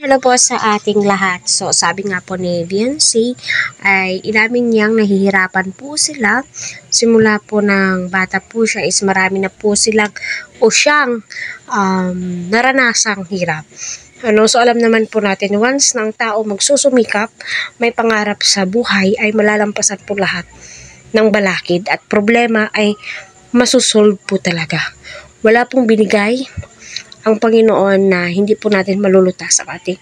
Hello po sa ating lahat. So, sabi nga po ni Beyonce ay inamin niyang nahihirapan po sila. Simula po ng bata po siya is marami na po silang o siyang naranasang hirap. So alam naman po natin, once na ang tao magsusumikap, may pangarap sa buhay, ay malalampasan po lahat ng balakid at problema ay masusolve po talaga. Wala pong binigay ang Panginoon na hindi po natin malulutas ang ating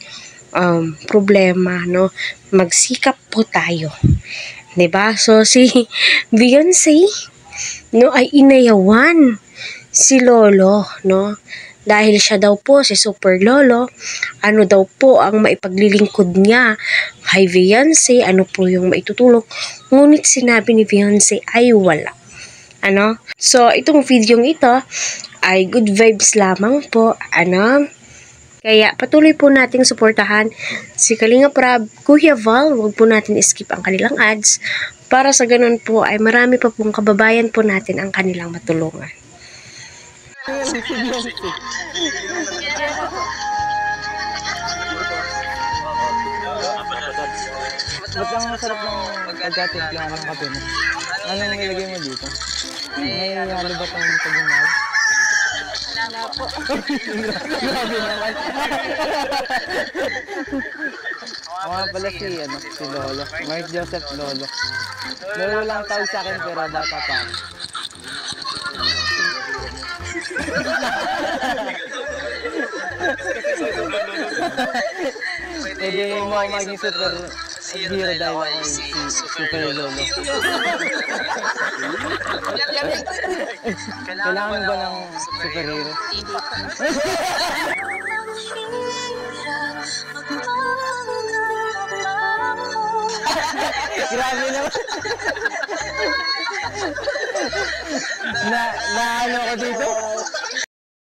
problema, no? Magsikap po tayo. 'Di ba? So si Beyonce, no, ay inayawan si Lolo, no? Dahil siya daw po si Super Lolo, ano daw po ang maipaglilingkod niya kay Beyonce, ano po yung maitutulong. Ngunit sinabi ni Beyonce ay wala. So, itong video ito ay good vibes lamang po, Kaya, patuloy po nating suportahan si Kalinga Prab, Kuya Val, huwag po natin skip ang kanilang ads, para sa ganun po ay marami pa pong kababayan po natin ang kanilang matulungan. Ba't ang masarap ng pagkatimpla ng kape mo? Anong nilagay mo dito? May halo ba itong pag-umag? Wala po. Grabe naman. Ako nga pala si Lolo. Mark Joseph Lolo. Lolo lang tawag sa akin pero bata pa ako. Pwede mo maging super hero dahil ako si Super Lolo. Kailangan ba ng superhero? Grabe naman. Ano ko dito?